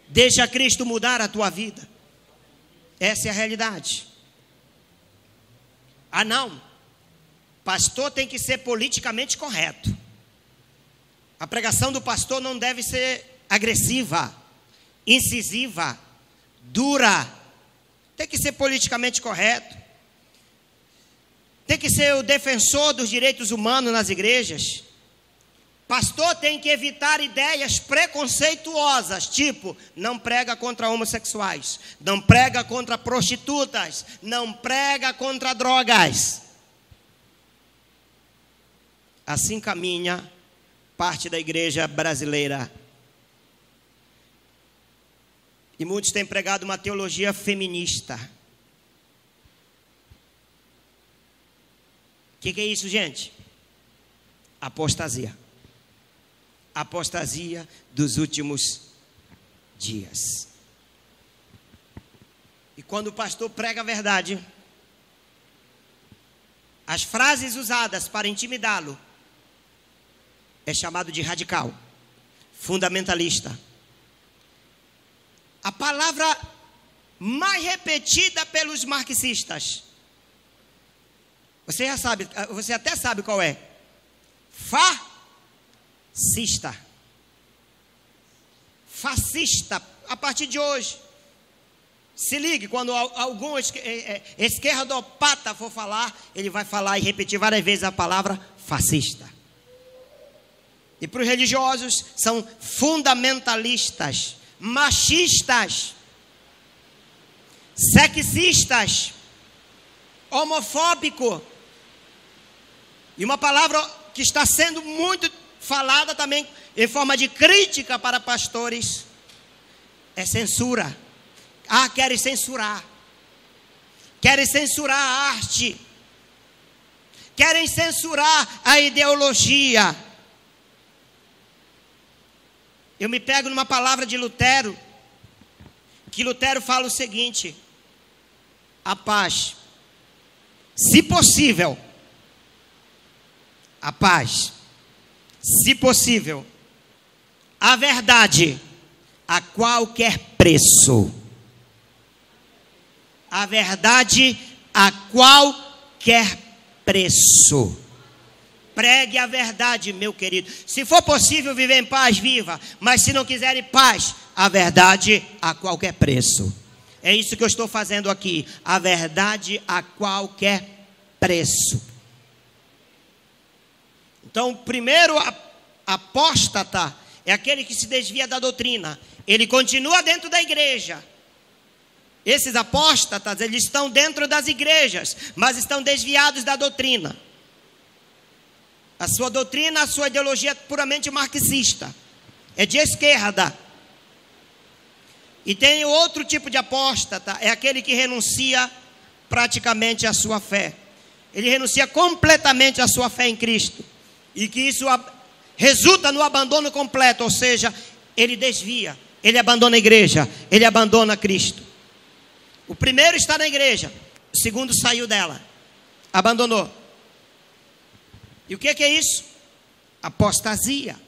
Deixa Cristo mudar a tua vida. Essa é a realidade. Não, pastor tem que ser politicamente correto. A pregação do pastor não deve ser agressiva, incisiva, dura. Tem que ser politicamente correto. Tem que ser o defensor dos direitos humanos nas igrejas. Pastor tem que evitar ideias preconceituosas, tipo, não prega contra homossexuais, não prega contra prostitutas, não prega contra drogas. Assim caminha parte da igreja brasileira. E muitos têm pregado uma teologia feminista. O que é isso, gente? Apostasia. Apostasia dos últimos dias. E quando o pastor prega a verdade, as frases usadas para intimidá-lo é chamado de radical, fundamentalista. A palavra mais repetida pelos marxistas, você já sabe, você até sabe qual é: fascista, a partir de hoje. Se ligue, quando algum esquerdopata for falar, ele vai falar e repetir várias vezes a palavra fascista. E para os religiosos, são fundamentalistas, machistas, sexistas, homofóbico. E uma palavra que está sendo muito falada também em forma de crítica para pastores é censura. Querem censurar. Querem censurar a arte. Querem censurar a ideologia. Eu me pego numa palavra de Lutero, que Lutero fala o seguinte: a paz, se possível, a paz, se possível, a verdade, a qualquer preço. A verdade a qualquer preço. Pregue a verdade, meu querido. Se for possível viver em paz, viva. Mas se não quiser paz, a verdade a qualquer preço. É isso que eu estou fazendo aqui. A verdade a qualquer preço. Então, o primeiro apóstata é aquele que se desvia da doutrina. Ele continua dentro da igreja. Esses apóstatas, eles estão dentro das igrejas, mas estão desviados da doutrina. A sua doutrina, a sua ideologia é puramente marxista. É de esquerda. E tem outro tipo de apóstata, é aquele que renuncia praticamente à sua fé. Ele renuncia completamente à sua fé em Cristo. E que isso resulta no abandono completo, ou seja, ele desvia, ele abandona a igreja, ele abandona Cristo. O primeiro está na igreja, o segundo saiu dela, abandonou. E o que é isso? Apostasia.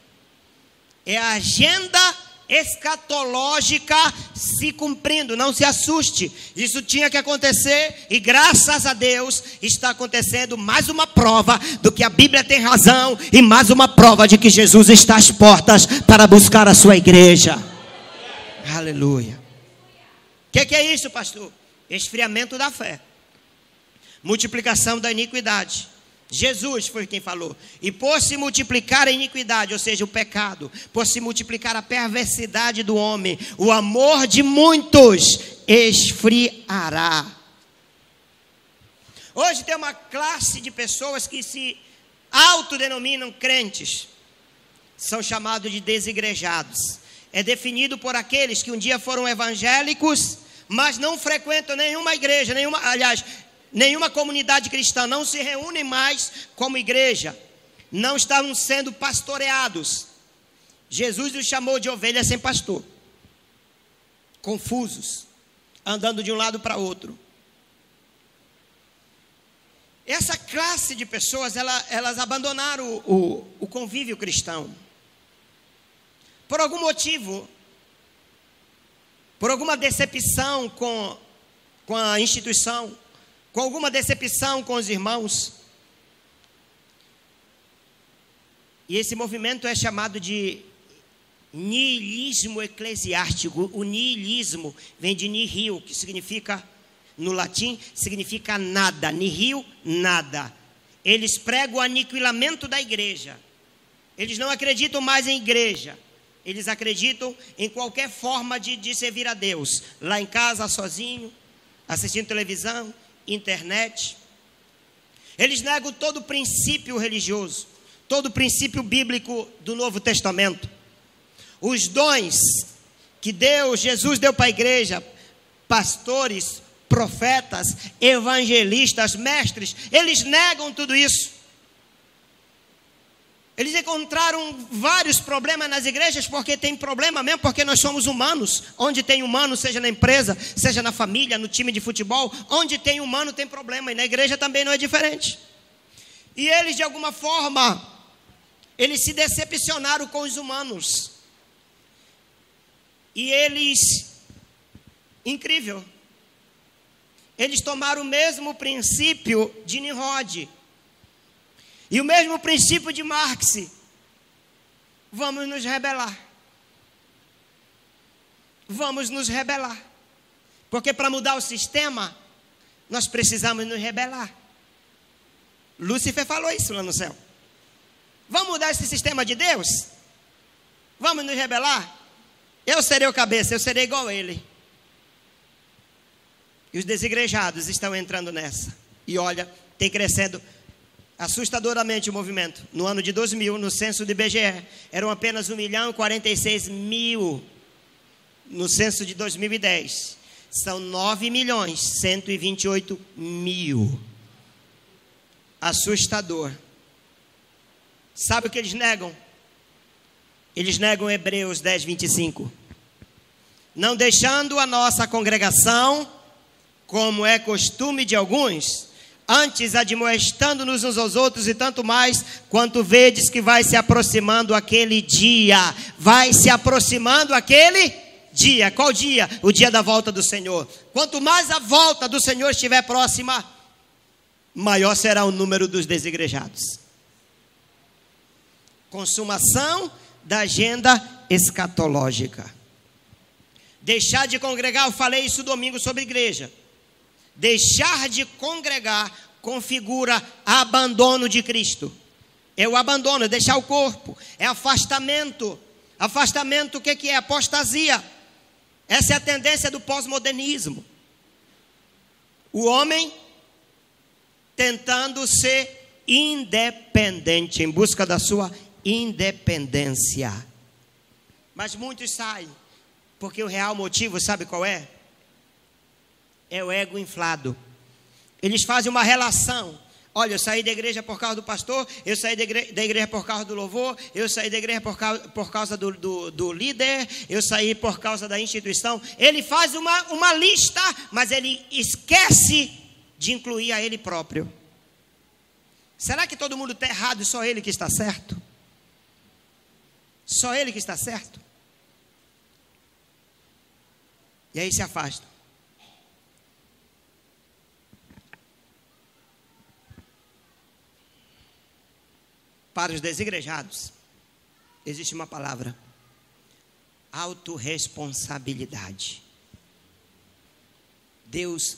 É a agenda escatológica se cumprindo. Não se assuste, isso tinha que acontecer e graças a Deus está acontecendo. Mais uma prova do que a Bíblia tem razão e mais uma prova de que Jesus está às portas para buscar a sua igreja. Aleluia. O que é isso, pastor? Esfriamento da fé, multiplicação da iniquidade. Jesus foi quem falou. E por se multiplicar a iniquidade, ou seja, o pecado, por se multiplicar a perversidade do homem, o amor de muitos esfriará. Hoje tem uma classe de pessoas que se autodenominam crentes. São chamados de desigrejados. É definido por aqueles que um dia foram evangélicos, mas não frequentam nenhuma igreja, nenhuma comunidade cristã, não se reúnem mais como igreja, não estavam sendo pastoreados. Jesus os chamou de ovelhas sem pastor, confusos, andando de um lado para outro. Essa classe de pessoas, elas abandonaram o convívio cristão. Por algum motivo, por alguma decepção com a instituição, com alguma decepção com os irmãos. E esse movimento é chamado de niilismo eclesiástico. O niilismo vem de nihil, que significa, no latim, significa nada. Nihil, nada. Eles pregam o aniquilamento da igreja. Eles não acreditam mais em igreja. Eles acreditam em qualquer forma de servir a Deus. Lá em casa, sozinho, assistindo televisão, internet. Eles negam todo o princípio religioso, todo o princípio bíblico do Novo Testamento. Os dons que Jesus deu para a igreja, pastores, profetas, evangelistas, mestres, eles negam tudo isso. Eles encontraram vários problemas nas igrejas, porque tem problema mesmo, porque nós somos humanos. Onde tem humano, seja na empresa, seja na família, no time de futebol, onde tem humano tem problema, e na igreja também não é diferente. E eles, de alguma forma, eles se decepcionaram com os humanos. E incrível, eles tomaram o mesmo princípio de Nimrod. E o mesmo princípio de Marx. Vamos nos rebelar. Vamos nos rebelar. Porque para mudar o sistema, nós precisamos nos rebelar. Lúcifer falou isso lá no céu. Vamos mudar esse sistema de Deus? Vamos nos rebelar? Eu serei o cabeça, eu serei igual a ele. E os desigrejados estão entrando nessa. E olha, tem crescendo assustadoramente o movimento. No ano de 2000, no censo do IBGE, eram apenas 1.046.000. No censo de 2010, são 9.128.000. Assustador. Sabe o que eles negam? Eles negam Hebreus 10, 25. Não deixando a nossa congregação, como é costume de alguns, antes admoestando-nos uns aos outros, e tanto mais, quanto vedes que vai se aproximando aquele dia. Vai se aproximando aquele dia. Qual dia? O dia da volta do Senhor. Quanto mais a volta do Senhor estiver próxima, maior será o número dos desigrejados. Consumação da agenda escatológica. Deixar de congregar, eu falei isso domingo sobre igreja. Deixar de congregar configura abandono de Cristo. É o abandono, é deixar o corpo, é afastamento. Afastamento, o que é? Apostasia. Essa é a tendência do pós-modernismo. O homem tentando ser independente, em busca da sua independência. Mas muitos saem, porque o real motivo, sabe qual é? É o ego inflado. Eles fazem uma relação. Olha, eu saí da igreja por causa do pastor, eu saí da igreja por causa do louvor, eu saí da igreja por causa do líder, eu saí por causa da instituição. Ele faz uma lista, mas ele esquece de incluir a ele próprio. Será que todo mundo está errado e só ele que está certo? Só ele que está certo? E aí se afasta. Para os desigrejados, existe uma palavra: autorresponsabilidade. Deus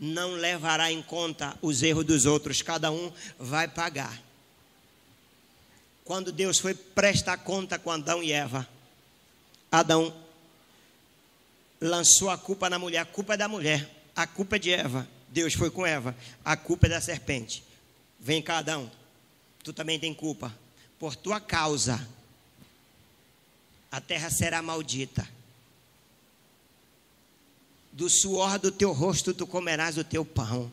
não levará em conta os erros dos outros, cada um vai pagar. Quando Deus foi prestar conta com Adão e Eva, Adão lançou a culpa na mulher. A culpa é da mulher, a culpa é de Eva. Deus foi com Eva, a culpa é da serpente. Vem cá, Adão, tu também tem culpa. Por tua causa, a terra será maldita. Do suor do teu rosto tu comerás o teu pão.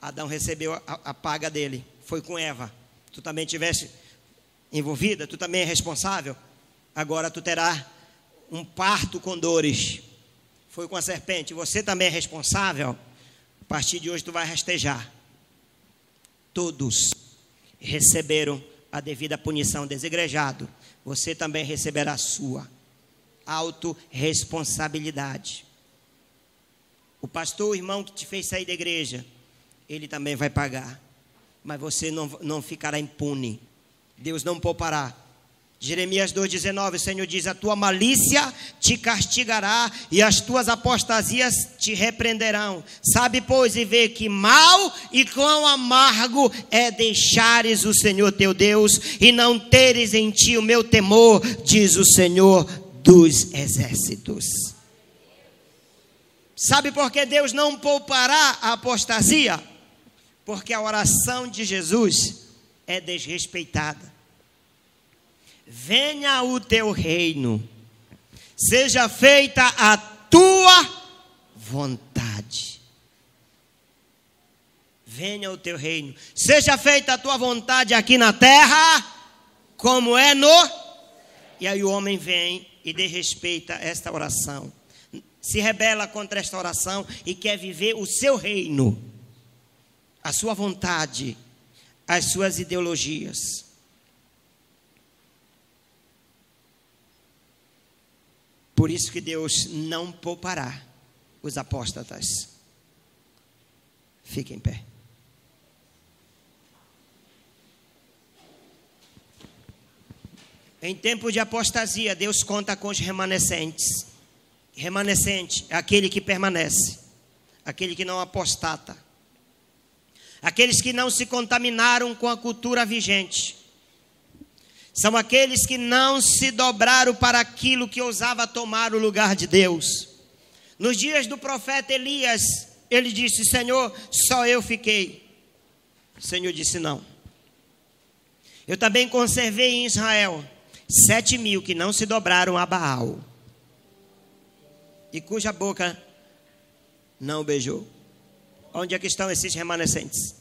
Adão recebeu a paga dele, foi com Eva. Tu também estiveste envolvida, tu também é responsável. Agora tu terás um parto com dores. Foi com a serpente, você também é responsável. A partir de hoje tu vai rastejar. Todos receberam a devida punição. Desigrejado, você também receberá a sua autorresponsabilidade. O pastor, o irmão que te fez sair da igreja, ele também vai pagar. Mas você não ficará impune. Deus não poupará. Jeremias 2,19, o Senhor diz: a tua malícia te castigará e as tuas apostasias te repreenderão. Sabe, pois, e vê que mal e quão amargo é deixares o Senhor teu Deus e não teres em ti o meu temor, diz o Senhor dos exércitos. Sabe por que Deus não poupará a apostasia? Porque a oração de Jesus é desrespeitada. Venha o teu reino, seja feita a tua vontade. Venha o teu reino, seja feita a tua vontade aqui na terra, como é no... E aí o homem vem e desrespeita esta oração, se rebela contra esta oração e quer viver o seu reino, a sua vontade, as suas ideologias. Por isso que Deus não poupará os apóstatas. Fique em pé. Em tempo de apostasia, Deus conta com os remanescentes. Remanescente é aquele que permanece, aquele que não apostata, aqueles que não se contaminaram com a cultura vigente, são aqueles que não se dobraram para aquilo que ousava tomar o lugar de Deus. Nos dias do profeta Elias, ele disse: Senhor, só eu fiquei. O Senhor disse: não. Eu também conservei em Israel 7.000 que não se dobraram a Baal, e cuja boca não beijou. Onde é que estão esses remanescentes?